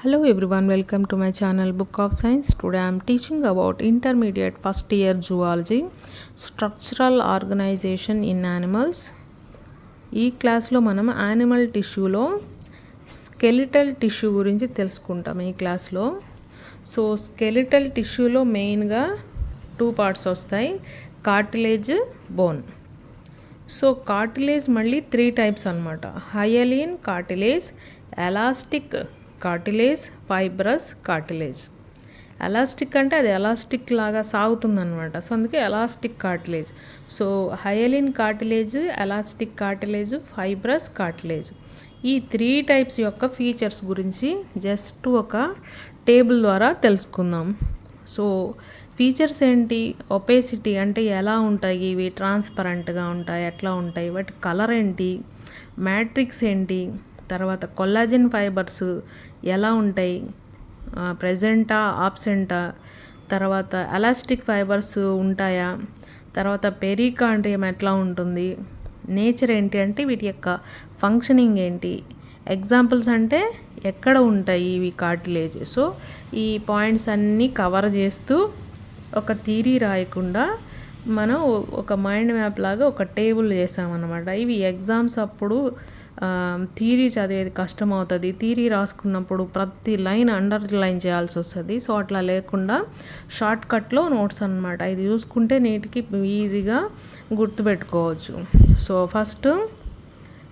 Hello everyone, welcome to my channel Book of Science. Today I am teaching about intermediate first year zoology, structural organization in animals. ఈ క్లాస్లో మనం animal టిష్యూలో skeletal tissue గురించి తెలుసుకుంటాం ఈ క్లాస్లో. So skeletal టిష్యూలో మెయిన్గా 2 పార్ట్స్ వస్తాయి, కార్టిలేజ్, బోన్. సో కార్టిలేజ్ మళ్ళీ 3 టైప్స్ అనమాట. Hyaline cartilage, elastic cartilage, fibrous cartilage. Elastic అంటే అది ఎలాస్టిక్ లాగా సాగుతుందన్నమాట, సో అందుకే elastic cartilage. So hyaline cartilage, elastic cartilage, fibrous cartilage, ఈ 3 టైప్స్ యొక్క ఫీచర్స్ గురించి జస్ట్ ఒక టేబుల్ ద్వారా తెలుసుకుందాం. సో ఫీచర్స్ ఏంటి? ఒపేసిటీ అంటే ఎలా ఉంటాయి ఇవి, ట్రాన్స్పరెంట్గా ఉంటాయి, ఎట్లా ఉంటాయి, వాటి కలర్ ఏంటి, మ్యాట్రిక్స్ ఏంటి, తర్వాత కొల్లాజెన్ ఫైబర్స్ ఎలా ఉంటాయి, ప్రెజెంటా ఆబ్సెంటా, తర్వాత ఎలాస్టిక్ ఫైబర్స్ ఉంటాయా, తర్వాత పెరికాండ్రియం ఎట్లా ఉంటుంది, నేచర్ ఏంటి అంటే వీటి యొక్క ఫంక్షనింగ్ ఏంటి, ఎగ్జాంపుల్స్ అంటే ఎక్కడ ఉంటాయి ఇవి కార్టిలేజ్. సో ఈ పాయింట్స్ అన్నీ కవర్ చేస్తూ ఒక థియరీ రాయకుండా మనం ఒక మైండ్ మ్యాప్ లాగా ఒక టేబుల్ చేసామన్నమాట. ఇవి ఎగ్జామ్స్ అప్పుడు థియరీ చదివేది కష్టం అవుతుంది, థియరీ రాసుకున్నప్పుడు ప్రతి లైన్ అండర్లైన్ చేయాల్సి వస్తుంది. సో అట్లా లేకుండా షార్ట్ కట్లో నోట్స్ అన్నమాట. ఇది చూసుకుంటే నీటికి ఈజీగా గుర్తుపెట్టుకోవచ్చు. So first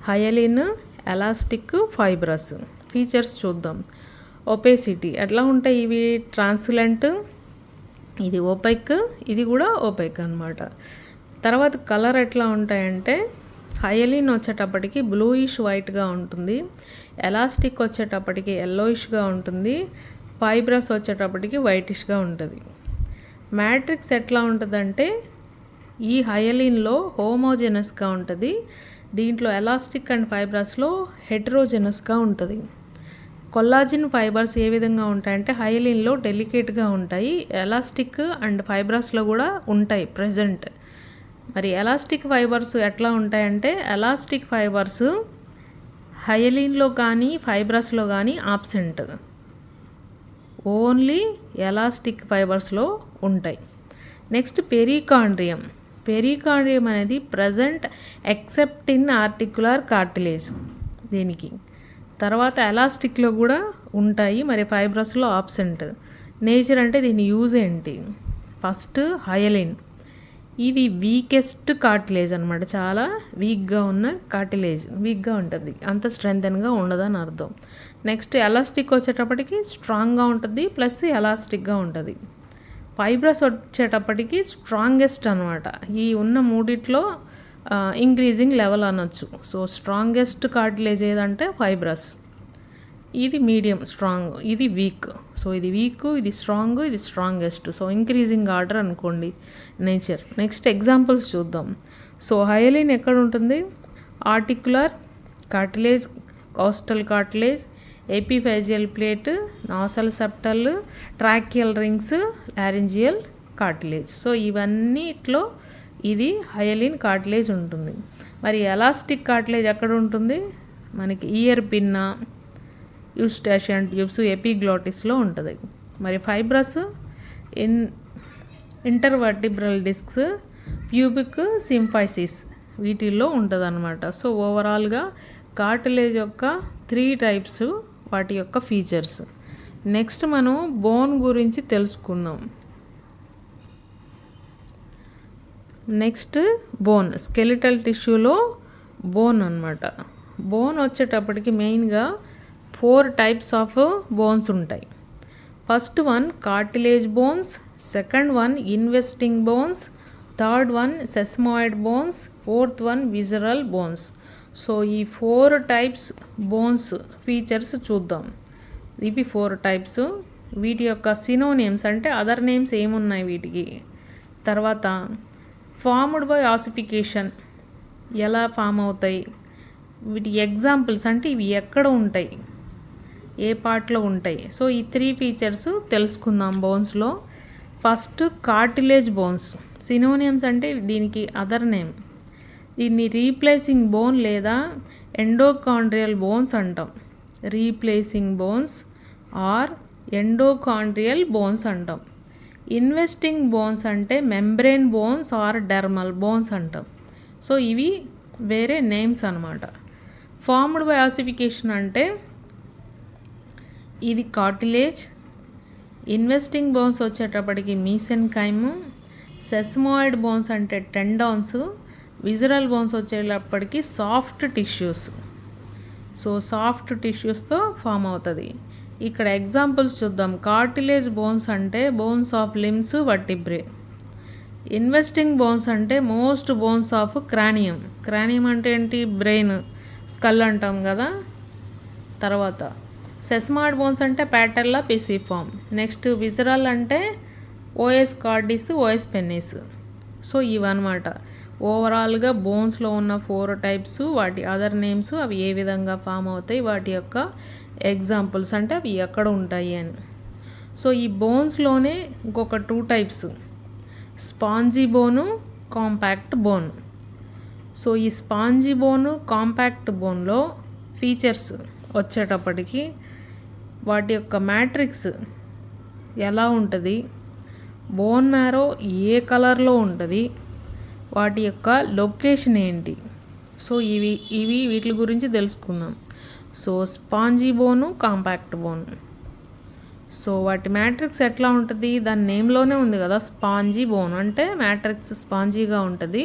hyaline, elastic, fibrous features చూద్దాం. ఒపేసిటీ ఎట్లా ఉంటాయి ఇవి, ట్రాన్స్లెంట్, ఇది ఓపెక్, ఇది కూడా ఓపెక్ అనమాట. తర్వాత కలర్ ఎట్లా ఉంటాయంటే హయలిన్ వచ్చేటప్పటికి బ్లూయిష్ వైట్గా ఉంటుంది, ఎలాస్టిక్ వచ్చేటప్పటికి ఎల్లోయిష్గా ఉంటుంది, ఫైబ్రస్ వచ్చేటప్పటికి వైటిష్గా ఉంటుంది. మ్యాట్రిక్స్ ఎట్లా ఉంటుందంటే ఈ హయలిన్లో హోమోజెనస్గా ఉంటుంది, దీంట్లో ఎలాస్టిక్ అండ్ ఫైబ్రస్లో హెటరోజెనస్గా ఉంటుంది. కొల్లాజిన్ ఫైబర్స్ ఏ విధంగా ఉంటాయంటే హయలిన్లో డెలికేట్గా ఉంటాయి, ఎలాస్టిక్ అండ్ ఫైబ్రస్లో కూడా ఉంటాయి ప్రెజెంట్. మరి ఎలాస్టిక్ ఫైబర్స్ ఎట్లా ఉంటాయంటే ఎలాస్టిక్ ఫైబర్స్ హయలిన్లో కానీ ఫైబ్రస్లో కానీ ఆబ్సెంట్, ఓన్లీ ఎలాస్టిక్ ఫైబర్స్లో ఉంటాయి. నెక్స్ట్ పెరికాండ్రియం. పెరికాండ్రియం అనేది present except in articular cartilage దీనికి. తర్వాత ఎలాస్టిక్లో కూడా ఉంటాయి, మరి ఫైబ్రస్లో ఆబ్సెంట్. నేచర్ అంటే దీని యూజ్ ఏంటి? ఫస్ట్ హయలిన్, ఇది వీకెస్ట్ కార్టిలేజ్ అనమాట, చాలా వీక్గా ఉన్న కార్టిలేజ్, వీక్గా ఉంటుంది, అంత స్ట్రెంగ్తన్గా ఉండదని అర్థం. నెక్స్ట్ ఎలాస్టిక్ వచ్చేటప్పటికి స్ట్రాంగ్గా ఉంటుంది, ప్లస్ ఎలాస్టిక్గా ఉంటుంది. ఫైబ్రస్ వచ్చేటప్పటికి స్ట్రాంగెస్ట్ అనమాట, ఈ ఉన్న మూడిట్లో ఇంక్రీజింగ్ లెవెల్ అనొచ్చు. సో స్ట్రాంగెస్ట్ కార్టిలేజ్ ఏదంటే ఫైబ్రస్, ఇది మీడియం స్ట్రాంగ్, ఇది వీక్. సో ఇది వీక్, ఇది స్ట్రాంగ్, ఇది స్ట్రాంగెస్ట్. సో ఇంక్రీజింగ్ ఆర్డర్ అనుకోండి నేచర్. నెక్స్ట్ ఎగ్జాంపుల్స్ చూద్దాం. సో హయలిన్ ఎక్కడ ఉంటుంది? Articular cartilage, costal cartilage, epiphyseal plate, nasal septal, tracheal rings, laryngeal cartilage. So ఇవన్నిట్లో ఇది హయలిన్ కార్టిలేజ్ ఉంటుంది. మరి ఎలాస్టిక్ కార్టిలేజ్ ఎక్కడ ఉంటుంది? మనకి ఇయర్ పిన్న, యూస్టాషియన్ ట్యూబ్స్, ఎపిగ్లాటిస్లో ఉంటుంది. మరి ఫైబ్రస్ ఇంటర్వర్టిబ్రల్ డిస్క్స్, ప్యూబిక్ సింఫైసిస్, వీటిల్లో ఉంటుంది అనమాట. సో ఓవరాల్గా కార్టిలేజ్ యొక్క 3 టైప్స్, వాటి యొక్క ఫీచర్స్. నెక్స్ట్ మనం బోన్ గురించి తెలుసుకుందాం. నెక్స్ట్ బోన్, స్కెలిటల్ టిష్యూలో బోన్ అనమాట. బోన్ వచ్చేటప్పటికి మెయిన్గా 4 టైప్స్ ఆఫ్ బోన్స్ ఉంటాయి. First one cartilage bones, second one investing bones, third one sesamoid bones, fourth one visceral bones. So ఈ 4 టైప్స్ బోన్స్ ఫీచర్స్ చూద్దాం. ఇవి 4 టైప్స్. వీటి యొక్క సినోనిమ్స్ అంటే అదర్ నేమ్స్ ఏమున్నాయి వీటికి. తర్వాత ఫార్మ్డ్ బై ఆసిఫికేషన్, ఎలా ఫామ్ అవుతాయి, వీటి ఎగ్జాంపుల్స్ అంటే ఇవి ఎక్కడ ఉంటాయి, ఏ పార్ట్లో ఉంటాయి. సో ఈ 3 ఫీచర్స్ తెలుసుకుందాం బోన్స్లో. First cartilage bones. సినోనిమ్స్ అంటే దీనికి అదర్ నేమ్, దీన్ని రీప్లేసింగ్ బోన్ లేదా ఎండోకాండ్రియల్ బోన్స్ అంటాం. Replacing bones, or endochondral bones అంటాం. ఇన్వెస్టింగ్ బోన్స్ అంటే membrane bones or dermal bones అంటాం. సో ఇవి వేరే నేమ్స్ అన్నమాట. ఫార్మ్డ్ బై ఆసిఫికేషన్ అంటే ఇది కార్టిలేజ్. ఇన్వెస్టింగ్ బోన్స్ వచ్చేటప్పటికి మీసెన్కైమ్. సెస్మాయిడ్ బోన్స్ అంటే టెండాన్స్. విజరల్ బోన్స్ వచ్చేటప్పటికి సాఫ్ట్ టిష్యూస్. సో సాఫ్ట్ టిష్యూస్తో ఫామ్ అవుతుంది. ఇక్కడ ఎగ్జాంపుల్స్ చూద్దాం. కార్టిలేజ్ బోన్స్ అంటే bones of limbs, vertebrae. Investing bones అంటే most bones of cranium. Cranium అంటే ఏంటి? బ్రెయిన్, స్కల్ అంటాం కదా. తర్వాత సెస్మాయిడ్ బోన్స్ అంటే ప్యాటెల్లా, పిసిఫామ్. నెక్స్ట్ విజరల్ అంటే ఓఎస్ కార్డిస్, ఓఎస్ పెన్నిస్. సో ఇవన్నమాట ఓవరాల్గా బోన్స్లో ఉన్న 4 టైప్స్. వాటి అదర్ నేమ్స్, అవి ఏ విధంగా ఫామ్ అవుతాయి, వాటి యొక్క ఎగ్జాంపుల్స్ అంటే అవి ఎక్కడ ఉంటాయి అని. సో ఈ బోన్స్లోనే ఇంకొక 2 టైప్స్, స్పాంజీ బోను, కాంపాక్ట్ బోన్. సో ఈ స్పాంజీ బోను, కాంపాక్ట్ బోన్లో ఫీచర్స్ వచ్చేటప్పటికి వాటి యొక్క మ్యాట్రిక్స్ ఎలా ఉంటుంది, బోన్ మ్యారో ఏ కలర్లో ఉంటుంది, వాటి యొక్క లొకేషన్ ఏంటి. సో ఇవి వీటి గురించి తెలుసుకుందాం. సో స్పాంజీ బోను, కాంపాక్ట్ బోన్. సో వాటి మ్యాట్రిక్స్ ఎట్లా ఉంటుంది, దాని నేమ్లోనే ఉంది కదా, స్పాంజీ బోన్ అంటే మ్యాట్రిక్స్ స్పాంజీగా ఉంటుంది.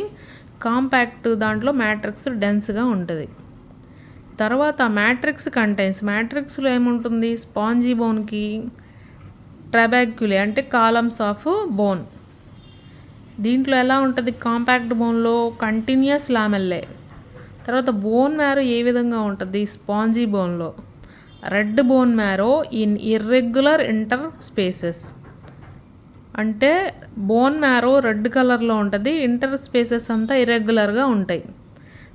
కాంపాక్ట్ దాంట్లో మ్యాట్రిక్స్ డెన్స్గా ఉంటుంది. తర్వాత మ్యాట్రిక్స్ కంటైన్స్, మ్యాట్రిక్స్లో ఏముంటుంది, స్పాంజీ బోన్కి ట్రబాక్యులే అంటే కాలమ్స్ ఆఫ్ బోన్. దీంట్లో ఎలా ఉంటుంది, కాంపాక్ట్ బోన్లో కంటిన్యూస్ లామెల్లే. తర్వాత బోన్ మ్యారో ఏ విధంగా ఉంటుంది, స్పాంజీ బోన్లో red bone marrow in irregular inter spaces. అంటే బోన్ మ్యారో రెడ్ కలర్లో ఉంటుంది, ఇంటర్ స్పేసెస్ అంతా ఇర్రెగ్యులర్గా ఉంటాయి.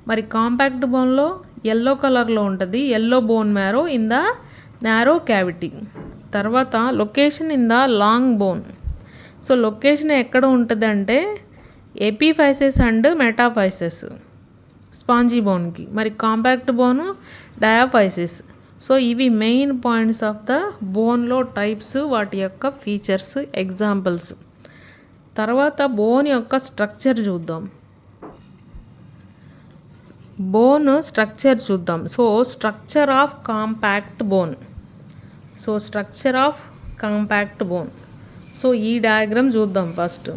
మరి కాంపాక్ట్ బోన్లో ఎల్లో కలర్లో ఉంటుంది, yellow bone marrow in the narrow cavity. తర్వాత location in the long bone. So location ఎక్కడ ఉంటుంది అంటే ఎపిఫైసెస్ అండ్ మెటాఫైసెస్ స్పాంజీ బోన్కి. మరి కాంపాక్ట్ బోను డయాఫైసిస్. సో ఇవి మెయిన్ పాయింట్స్ ఆఫ్ ద బోన్లో టైప్స్, వాటి యొక్క ఫీచర్స్, ఎగ్జాంపుల్స్. తర్వాత బోన్ యొక్క స్ట్రక్చర్ చూద్దాం. బోన్ స్ట్రక్చర్ చూద్దాం. So structure of compact bone. So structure of compact bone. So ఈ డయాగ్రామ్ చూద్దాం ఫస్ట్.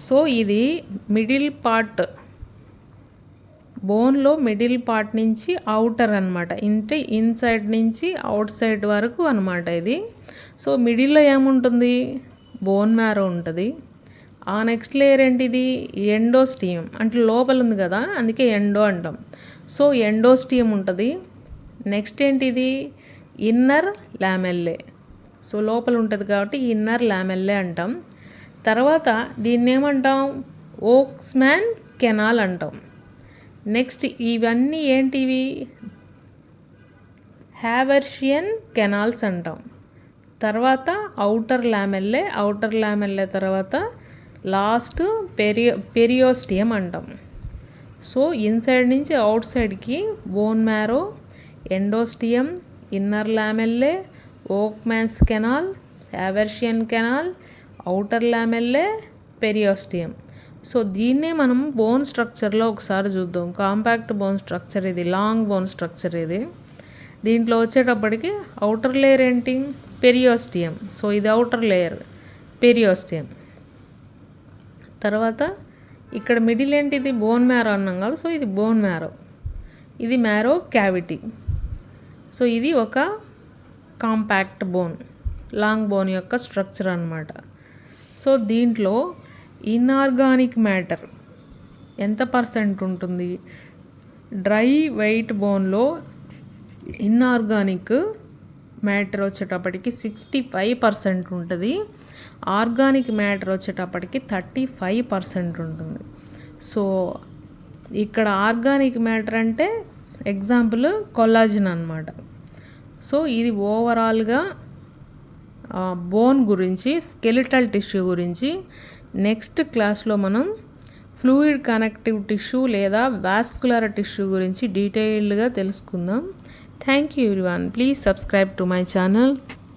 సో ఇది మిడిల్ పార్ట్, బోన్లో మిడిల్ పార్ట్ నుంచి అవుటర్ అనమాట, అంటే ఇన్సైడ్ నుంచి అవుట్ సైడ్ వరకు అనమాట ఇది. సో మిడిల్లో ఏముంటుంది, బోన్ మ్యారో ఉంటుంది. ఆ నెక్స్ట్ లేయర్ ఏంటిది, ఎండోస్టియం అంటే లోపల ఉంది కదా, అందుకే ఎండో అంటాం. సో ఎండోస్టియం ఉంటుంది. నెక్స్ట్ ఏంటిది, ఇన్నర్ లామెల్లే. సో లోపల ఉంటుంది కాబట్టి ఇన్నర్ లామెల్లే అంటాం. తర్వాత దీన్ని ఏమంటాం, ఓక్స్మ్యాన్ కెనాల్ అంటాం. నెక్స్ట్ ఇవన్నీ ఏంటివి, హ్యావర్షియన్ కెనాల్స్ అంటాం. తర్వాత అవుటర్ లామెల్లే తర్వాత లాస్ట్ పెరియోస్టియం అంటాం. సో ఇన్సైడ్ నుంచి అవుట్ సైడ్కి bone marrow, endosteum, inner lamellae, Volkmann's canal, Haversian canal, outer lamellae, periosteum. So దీన్నే మనం బోన్ స్ట్రక్చర్లో ఒకసారి చూద్దాం. కాంపాక్ట్ బోన్ స్ట్రక్చర్ ఇది, లాంగ్ బోన్ స్ట్రక్చర్ ఇది. దీంట్లో వచ్చేటప్పటికి అవుటర్ లేయర్ ఏంటి, పెరియోస్టియం. సో ఇది అవుటర్ లేయర్, పెరియోస్టియం. తర్వాత ఇక్కడ మిడిల్ ఏంటిది, బోన్ మ్యారో అన్నాం కదా. సో ఇది బోన్ మ్యారో, ఇది మ్యారో క్యావిటీ. సో ఇది ఒక కాంపాక్ట్ బోన్, లాంగ్ బోన్ యొక్క స్ట్రక్చర్ అన్నమాట. సో దీంట్లో ఇన్ఆర్గానిక్ మ్యాటర్ ఎంత పర్సెంట్ ఉంటుంది, డ్రై వెయిట్ బోన్లో ఇన్ఆర్గానిక్ మ్యాటర్ వచ్చేటప్పటికి 65% ఉంటుంది. ఆర్గానిక్ మ్యాటర్ వచ్చేటప్పటికి 35% ఉంటుంది. సో ఇక్కడ ఆర్గానిక్ మ్యాటర్ అంటే ఎగ్జాంపుల్ కొల్లాజన్ అన్నమాట. సో ఇది ఓవరాల్గా బోన్ గురించి, స్కెలిటల్ టిష్యూ గురించి. నెక్స్ట్ క్లాస్లో మనం ఫ్లూయిడ్ కనెక్టివ్ టిష్యూ లేదా వాస్కులర్ టిష్యూ గురించి డీటెయిల్డ్గా తెలుసుకుందాం. Thank you everyone. Please subscribe to my channel.